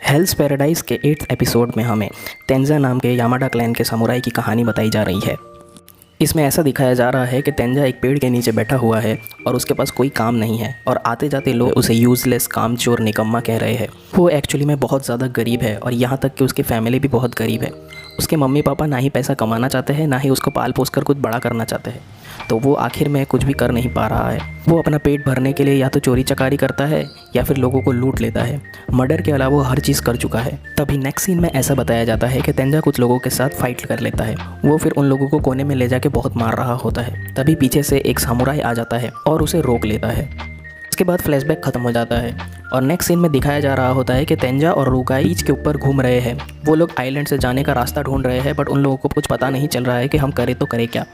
हेल्स paradise के 8th episode में हमें तेंजा नाम के यामाडा क्लैन के समुराई की कहानी बताई जा रही है। इसमें ऐसा दिखाया जा रहा है कि तेंजा एक पेड़ के नीचे बैठा हुआ है और उसके पास कोई काम नहीं है और आते जाते लोग उसे यूज़लेस, कामचोर, निकम्मा कह रहे हैं। वो एक्चुअली में बहुत ज़्यादा गरीब है और यहाँ तक कि उसकी फैमिली भी बहुत गरीब है। उसके मम्मी पापा ना ही पैसा कमाना चाहते हैं, ना ही उसको पाल पोस कर कुछ बड़ा करना चाहते हैं, तो वो आखिर में कुछ भी कर नहीं पा रहा है। वो अपना पेट भरने के लिए या तो चोरी चकारी करता है या फिर लोगों को लूट लेता है। मर्डर के अलावा वो हर चीज़ कर चुका है। तभी नेक्स्ट सीन में ऐसा बताया जाता है कि तेंजा कुछ लोगों के साथ फाइट कर लेता है। वो फिर उन लोगों को कोने में ले जाके बहुत मार रहा होता है। तभी पीछे से एक सामुराई आ जाता है और उसे रोक लेता है। उसके बाद फ्लैशबैक खत्म हो जाता है और नेक्स्ट सीन में दिखाया जा रहा होता है कि तेंजा और रुगाई बीच के ऊपर घूम रहे हैं। वो लोग आइलैंड से जाने का रास्ता ढूंढ रहे हैं, बट उन लोगों को कुछ पता नहीं चल रहा है कि हम करें तो करें क्या।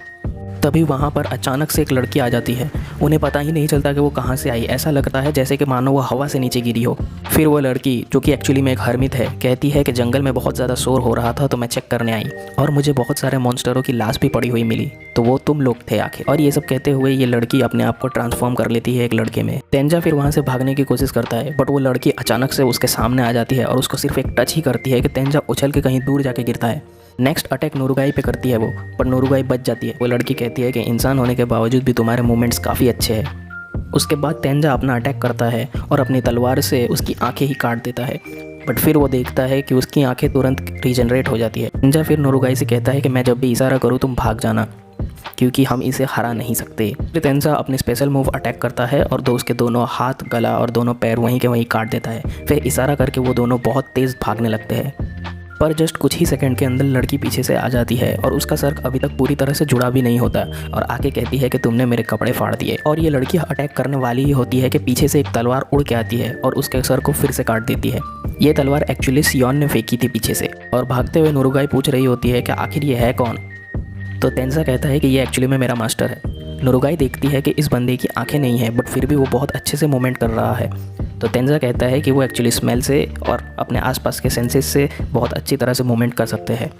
तभी वहाँ पर अचानक से एक लड़की आ जाती है। उन्हें पता ही नहीं चलता कि वो कहाँ से आई। ऐसा लगता है जैसे कि मानो वो हवा से नीचे गिरी हो। फिर वो लड़की, जो कि एक्चुअली में एक हर्मित है, कहती है कि जंगल में बहुत ज़्यादा शोर हो रहा था तो मैं चेक करने आई और मुझे बहुत सारे मॉन्स्टरों की लाश भी पड़ी हुई मिली, तो वो तुम लोग थे आखिर। और ये सब कहते हुए ये लड़की अपने आप को ट्रांसफॉर्म कर लेती है एक लड़के में। तेंजा फिर वहाँ से भागने की कोशिश करता है, बट वो लड़की अचानक से उसके सामने आ जाती है और उसको सिर्फ एक टच ही करती है कि तेंजा उछल के कहीं दूर जाके गिरता है। नेक्स्ट अटैक नोरुगाई पे करती है वो, पर नोरुगाई बच जाती है। वो लड़की कहती है कि इंसान होने के बावजूद भी तुम्हारे मूवमेंट्स काफ़ी अच्छे हैं। उसके बाद तेंजा अपना अटैक करता है और अपनी तलवार से उसकी आंखें ही काट देता है, बट फिर वो देखता है कि उसकी आंखें तुरंत रीजनरेट हो जाती है। तेंजा फिर नोरुगाई से कहता है कि मैं जब भी इशारा करूँ तुम भाग जाना, क्योंकि हम इसे हरा नहीं सकते। फिर तेंजा अपने स्पेशल मूव अटैक करता है और उसके दोनों हाथ, गला और दोनों पैर वहीं के वहीं काट देता है। फिर इशारा करके वो दोनों बहुत तेज़ भागने लगते हैं, पर जस्ट कुछ ही सेकंड के अंदर लड़की पीछे से आ जाती है और उसका सर अभी तक पूरी तरह से जुड़ा भी नहीं होता और आके कहती है कि तुमने मेरे कपड़े फाड़ दिए। और ये लड़की अटैक करने वाली ही होती है कि पीछे से एक तलवार उड़ के आती है और उसके सर को फिर से काट देती है। ये तलवार एक्चुअली सियोन ने फेंकी थी पीछे से। और भागते हुए नोरुगाई पूछ रही होती है कि आखिर ये है कौन, तो तेंजा कहता है कि ये एक्चुअली में मेरा मास्टर है। नोरुगाई देखती है कि इस बंदे की आंखें नहीं है, बट फिर भी वो बहुत अच्छे से मूवमेंट कर रहा है। तो तेंजा कहता है कि वो एक्चुअली स्मेल से और अपने आसपास के सेंसेस से बहुत अच्छी तरह से मूवमेंट कर सकते हैं।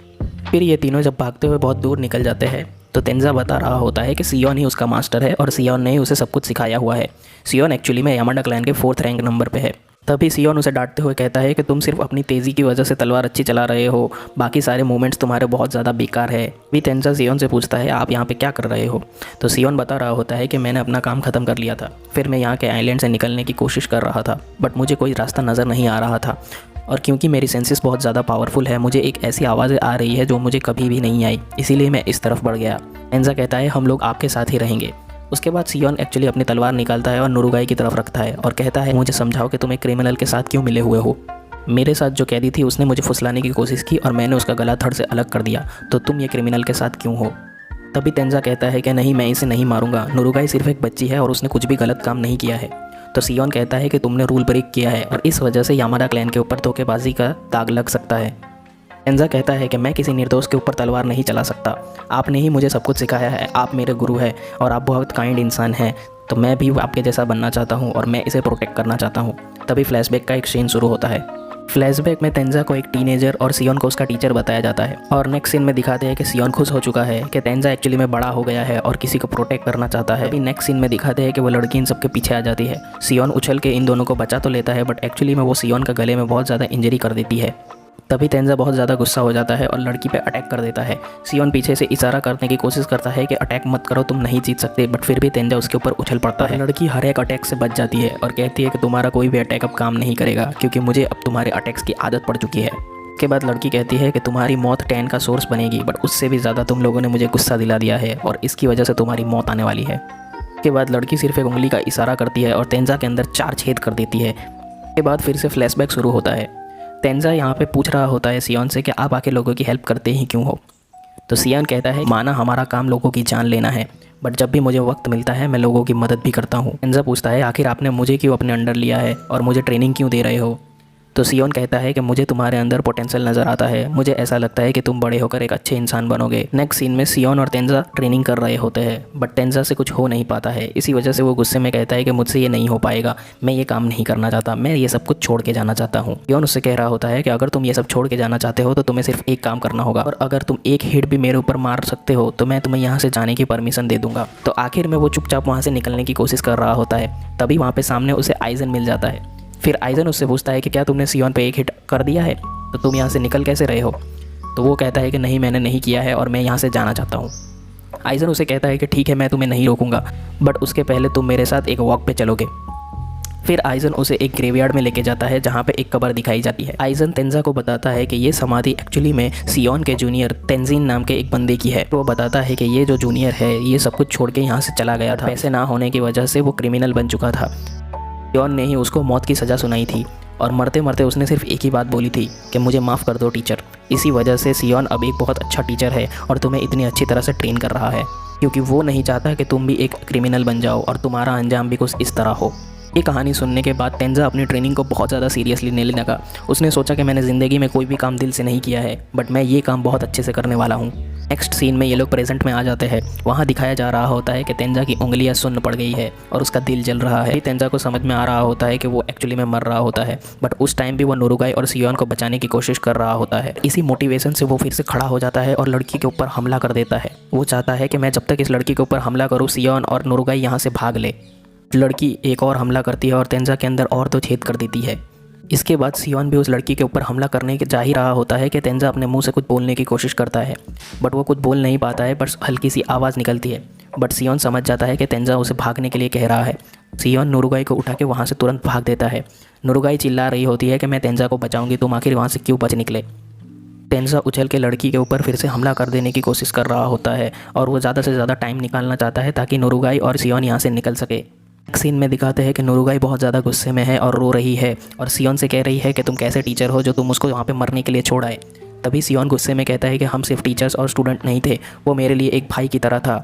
फिर ये तीनों जब भागते हुए बहुत दूर निकल जाते हैं तो तेंजा बता रहा होता है कि सियोन ही उसका मास्टर है और सियोन ने ही उसे सब कुछ सिखाया हुआ है। सियोन एक्चुअली में यामाडा क्लैन के 4th रैंक नंबर पे है। तभी सियोन उसे डांटते हुए कहता है कि तुम सिर्फ अपनी तेज़ी की वजह से तलवार अच्छी चला रहे हो, बाकी सारे मूवमेंट्स तुम्हारे बहुत ज़्यादा बेकार है। भी तेंजा सियोन से पूछता है आप यहाँ पे क्या कर रहे हो, तो सियोन बता रहा होता है कि मैंने अपना काम ख़त्म कर लिया था, फिर मैं यहाँ के आइलैंड से निकलने की कोशिश कर रहा था, बट मुझे कोई रास्ता नज़र नहीं आ रहा था। और क्योंकि मेरी सेंसेस बहुत ज़्यादा पावरफुल है, मुझे एक ऐसी आवाज़ें आ रही है जो मुझे कभी भी नहीं आई, इसीलिए मैं इस तरफ बढ़ गया। तेंजा कहता है हम लोग आपके साथ ही रहेंगे। उसके बाद सियोन एक्चुअली अपनी तलवार निकालता है और नोरुगाई की तरफ रखता है और कहता है मुझे समझाओ कि तुम एक क्रिमिनल के साथ क्यों मिले हुए हो। मेरे साथ जो कैदी थी उसने मुझे फुसलाने की कोशिश की और मैंने उसका गला धड़ से अलग कर दिया, तो तुम ये क्रिमिनल के साथ क्यों हो। तभी तेंजा कहता है कि नहीं, मैं इसे नहीं मारूंगा, नोरुगाई सिर्फ एक बच्ची है और उसने कुछ भी गलत काम नहीं किया है। तो सियोन कहता है कि तुमने रूल ब्रेक किया है और इस वजह से यामाडा क्लैन के ऊपर धोखेबाजी का दाग लग सकता है। तेंजा कहता है कि मैं किसी निर्दोष के ऊपर तलवार नहीं चला सकता, आपने ही मुझे सब कुछ सिखाया है, आप मेरे गुरु हैं और आप बहुत काइंड इंसान हैं, तो मैं भी आपके जैसा बनना चाहता हूँ और मैं इसे प्रोटेक्ट करना चाहता हूँ। तभी फ्लैशबैक का एक सीन शुरू होता है। फ्लैशबैक में तेंजा को एक टीनेजर और सियोन को उसका टीचर बताया जाता है और नेक्स्ट सीन में दिखाते हैं कि सियोन खुश हो चुका है कि तेंजा एक्चुअली में बड़ा हो गया है और किसी को प्रोटेक्ट करना चाहता है। अभी नेक्स्ट सीन में दिखाते हैं कि वो लड़की इन सबके पीछे आ जाती है। सियोन उछल के इन दोनों को बचा तो लेता है, बट एक्चुअली में वो सियोन का गले में बहुत ज़्यादा इंजरी कर देती है। तभी तेंजा बहुत ज़्यादा गुस्सा हो जाता है और लड़की पे अटैक कर देता है। सियोन पीछे से इशारा करने की कोशिश करता है कि अटैक मत करो, तुम नहीं जीत सकते, बट फिर भी तेंजा उसके ऊपर उछल पड़ता है। लड़की हर एक अटैक से बच जाती है और कहती है कि तुम्हारा कोई भी अटैक अब काम नहीं करेगा, क्योंकि मुझे अब तुम्हारे अटैक्स की आदत पड़ चुकी है। उसके बाद लड़की कहती है कि तुम्हारी मौत टैन का सोर्स बनेगी, बट उससे भी ज़्यादा तुम लोगों ने मुझे गुस्सा दिला दिया है और इसकी वजह से तुम्हारी मौत आने वाली है। उसके बाद लड़की सिर्फ एक उंगली का इशारा करती है और तेंजा के अंदर 4 छेद कर देती है। उसके बाद फिर से फ्लैशबैक शुरू होता है। तेंजा यहाँ पे पूछ रहा होता है सियोन से कि आप आके लोगों की हेल्प करते ही क्यों हो। तो सियोन कहता है माना हमारा काम लोगों की जान लेना है, बट जब भी मुझे वक्त मिलता है मैं लोगों की मदद भी करता हूँ। तेंजा पूछता है आखिर आपने मुझे क्यों अपने अंडर लिया है और मुझे ट्रेनिंग क्यों दे रहे हो। तो सियोन कहता है कि मुझे तुम्हारे अंदर पोटेंशियल नज़र आता है, मुझे ऐसा लगता है कि तुम बड़े होकर एक अच्छे इंसान बनोगे। नेक्स्ट सीन में सियोन और तेंजा ट्रेनिंग कर रहे होते हैं, बट तेंजा से कुछ हो नहीं पाता है। इसी वजह से वो गुस्से में कहता है कि मुझसे ये नहीं हो पाएगा, मैं ये काम नहीं करना चाहता, मैं ये सब कुछ छोड़ के जाना चाहता हूँ। सियोन उससे कह रहा होता है कि अगर तुम ये सब छोड़ के जाना चाहते हो तो तुम्हें सिर्फ एक काम करना होगा, और अगर तुम एक हिट भी मेरे ऊपर मार सकते हो तो मैं तुम्हें यहाँ से जाने की परमिशन दे दूंगा। तो आखिर में वो चुपचाप वहाँ से निकलने की कोशिश कर रहा होता है। तभी वहाँ पे सामने उसे आइजन मिल जाता है। फिर आइजन उससे पूछता है कि क्या तुमने सियोन पे एक हिट कर दिया है, तो तुम यहाँ से निकल कैसे रहे हो। तो वो कहता है कि नहीं, मैंने नहीं किया है और मैं यहाँ से जाना चाहता हूँ। आइजन उसे कहता है कि ठीक है, मैं तुम्हें नहीं रोकूंगा, बट उसके पहले तुम मेरे साथ एक वॉक पे चलोगे। फिर आइजन उसे एक ग्रेवयार्ड में लेके जाता है जहाँ पे एक कब्र दिखाई जाती है। आइजन तेंजा को बताता है कि ये समाधि एक्चुअली में सियोन के जूनियर तेंजिन नाम के एक बंदे की है। तो वो बताता है कि ये जो जूनियर है ये सब कुछ छोड़ के यहाँ से चला गया था। पैसे ना होने की वजह से वो क्रिमिनल बन चुका था। सियोन ने ही उसको मौत की सज़ा सुनाई थी और मरते मरते उसने सिर्फ एक ही बात बोली थी कि मुझे माफ़ कर दो टीचर। इसी वजह से सियोन अब एक बहुत अच्छा टीचर है और तुम्हें इतनी अच्छी तरह से ट्रेन कर रहा है, क्योंकि वो नहीं चाहता कि तुम भी एक क्रिमिनल बन जाओ और तुम्हारा अंजाम भी कुछ इस तरह हो। ये कहानी सुनने के बाद तेंजा अपनी ट्रेनिंग को बहुत ज़्यादा सीरियसली लेने लगा। उसने सोचा कि मैंने ज़िंदगी में कोई भी काम दिल से नहीं किया है, बट मैं ये काम बहुत अच्छे से करने वाला हूँ। नेक्स्ट सीन में ये लोग प्रेजेंट में आ जाते हैं। वहाँ दिखाया जा रहा होता है कि तेंजा की उंगलियाँ सुन्न पड़ गई है और उसका दिल जल रहा है। तेंजा को समझ में आ रहा होता है कि वो एक्चुअली में मर रहा होता है, बट उस टाइम भी वो नुरुगाई और सियोन को बचाने की कोशिश कर रहा होता है। इसी मोटिवेशन से वो फिर से खड़ा हो जाता है और लड़की के ऊपर हमला कर देता है। वो चाहता है कि मैं जब तक इस लड़की के ऊपर हमला करूँ सियोन और नुरुगाई यहाँ से भाग ले। लड़की एक और हमला करती है और तेंजा के अंदर और 2 छेद कर देती है। इसके बाद सियोन भी उस लड़की के ऊपर हमला करने के जा ही रहा होता है कि तेंजा अपने मुंह से कुछ बोलने की कोशिश करता है, बट वो कुछ बोल नहीं पाता है, बस हल्की सी आवाज़ निकलती है। बट सियोन समझ जाता है कि तेंजा उसे भागने के लिए कह रहा है। सियोन नुरुगाई को उठा के वहाँ से तुरंत भाग देता है। नुरुगाई चिल्ला रही होती है कि मैं तेंजा को बचाऊंगी, तुम आखिर वहाँ से क्यों बच निकले। तेंजा उछल के लड़की के ऊपर फिर से हमला कर देने की कोशिश कर रहा होता है और वो ज़्यादा से ज़्यादा टाइम निकालना चाहता है ताकि नुरुगाई और सियोन यहाँ से निकल सके। सीन में दिखाते हैं कि नुरुगाई बहुत ज़्यादा गुस्से में है और रो रही है और सियोन से कह रही है कि तुम कैसे टीचर हो जो तुम उसको वहाँ पे मरने के लिए छोड़ आए। तभी सियोन गुस्से में कहता है कि हम सिर्फ टीचर्स और स्टूडेंट नहीं थे, वो मेरे लिए एक भाई की तरह था।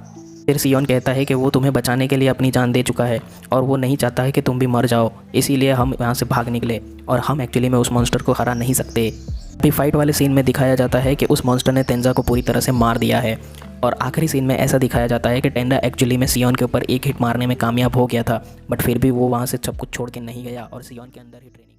फिर सियोन कहता है कि वो तुम्हें बचाने के लिए अपनी जान दे चुका है और वो नहीं चाहता है कि तुम भी मर जाओ, इसीलिए हम यहाँ से भाग निकले और हम एक्चुअली में उस मॉन्स्टर को हरा नहीं सकते। अभी फाइट वाले सीन में दिखाया जाता है कि उस मॉन्स्टर ने तेंजा को पूरी तरह से मार दिया है और आखिरी सीन में ऐसा दिखाया जाता है कि टेंडा एक्चुअली में सियोन के ऊपर एक हिट मारने में कामयाब हो गया था, बट फिर भी वो वहाँ से सब कुछ छोड़ के नहीं गया और सियोन के अंदर ही ट्रेनिंग